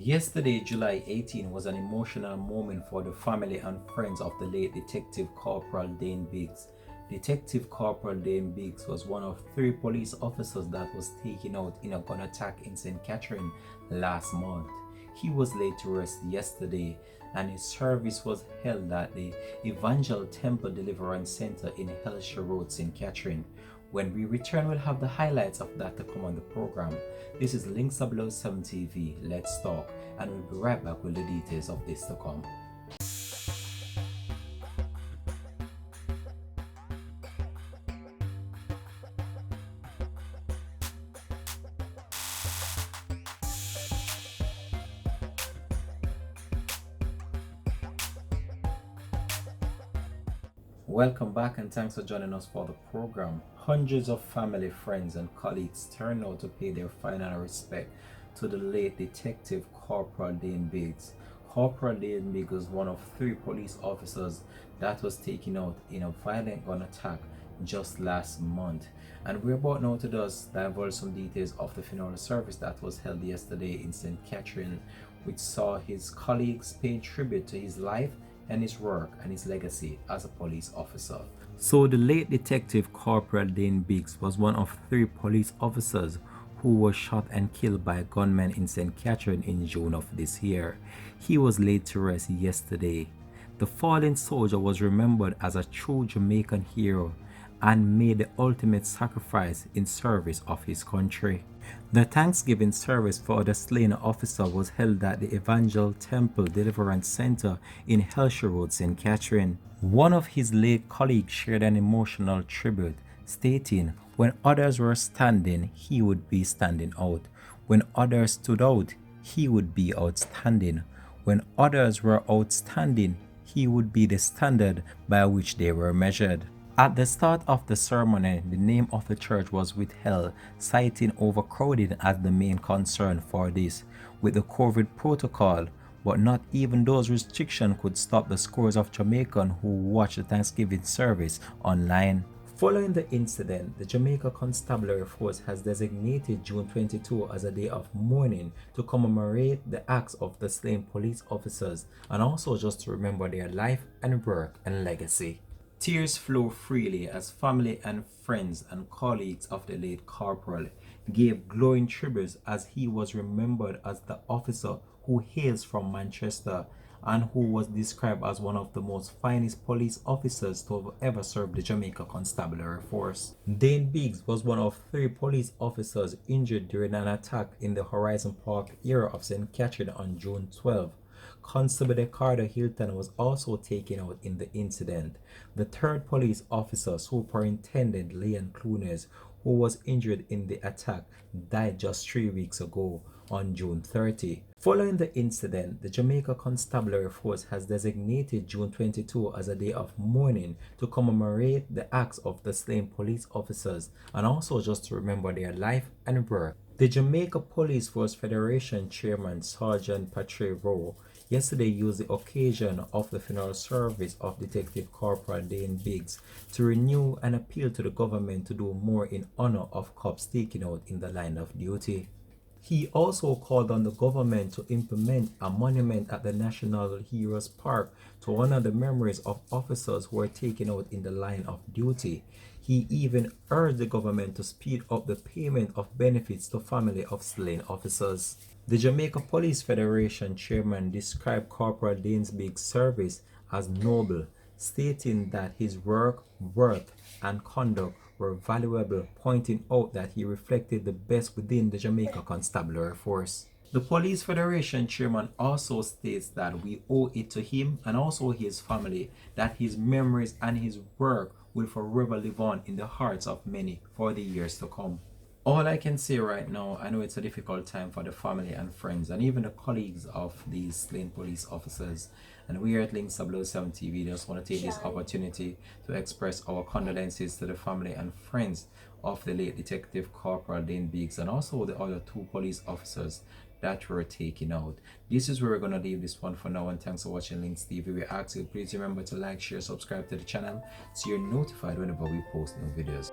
Yesterday, July 18, was an emotional moment for the family and friends of the late Detective Corporal Dane Biggs. Detective Corporal Dane Biggs was one of three police officers that was taken out in a gun attack in St. Catherine last month. He was laid to rest yesterday, and his service was held at the Evangel Temple Deliverance Center in Helsher Road, St. Catherine. When we return, we'll have the highlights of that to come on the program. This is Links Below 7 TV. Let's talk, and we'll be right back with the details of this to come. Welcome back and thanks for joining us for the program. Hundreds of family, friends, and colleagues turned out to pay their final respect to the late Detective Corporal Dane Biggs. Corporal Dane Biggs was one of three police officers that was taken out in a violent gun attack just last month. And we're about now to just divulge some details of the funeral service that was held yesterday in St. Catherine, which saw his colleagues paying tribute to his life and his work and his legacy as a police officer. So the late Detective Corporal Dane Biggs was one of three police officers who was shot and killed by gunmen in St. Catherine in June of this year. He was laid to rest yesterday. The fallen soldier was remembered as a true Jamaican hero and made the ultimate sacrifice in service of his country. The Thanksgiving service for the slain officer was held at the Evangel Temple Deliverance Center in Helsher Road, St. Catherine. One of his late colleagues shared an emotional tribute, stating, "When others were standing, he would be standing out. When others stood out, he would be outstanding. When others were outstanding, he would be the standard by which they were measured." At the start of the ceremony, the name of the church was withheld, citing overcrowding as the main concern for this, with the COVID protocol, but not even those restrictions could stop the scores of Jamaicans who watched the Thanksgiving service online. Following the incident, the Jamaica Constabulary Force has designated June 22 as a day of mourning to commemorate the acts of the slain police officers and also just to remember their life and work and legacy. Tears flow freely as family and friends and colleagues of the late corporal gave glowing tributes as he was remembered as the officer who hails from Manchester and who was described as one of the most finest police officers to have ever served the Jamaica Constabulary Force. Dane Biggs was one of three police officers injured during an attack in the Horizon Park area of St. Catherine on June 12. Constable Carter Hilton was also taken out in the incident. The third police officer, Superintendent Leon Clunes, who was injured in the attack, died just 3 weeks ago on June 30. Following the incident, the Jamaica Constabulary Force has designated June 22 as a day of mourning to commemorate the acts of the slain police officers and also just to remember their life and work. The Jamaica Police Force Federation Chairman Sergeant Patrick Rowe yesterday used the occasion of the funeral service of Detective Corporal Dane Biggs to renew and appeal to the government to do more in honor of cops taken out in the line of duty. He also called on the government to implement a monument at the National Heroes Park to honor the memories of officers who were taken out in the line of duty. He even urged the government to speed up the payment of benefits to family of slain officers. The Jamaica Police Federation chairman described Corporal Dane Biggs' service as noble, stating that his work, worth, and conduct were valuable, pointing out that he reflected the best within the Jamaica Constabulary Force. The Police Federation chairman also states that we owe it to him and also his family that his memories and his work will forever live on in the hearts of many for the years to come. All I can say right now, I know it's a difficult time for the family and friends and even the colleagues of these slain police officers. And we here at Links Below 7 TV just want to take this opportunity to express our condolences to the family and friends of the late Detective Corporal Dane Biggs and also the other two police officers that were taken out. This is where we're going to leave this one for now, and thanks for watching Links TV. We ask you please remember to like, share, subscribe to the channel so you're notified whenever we post new videos.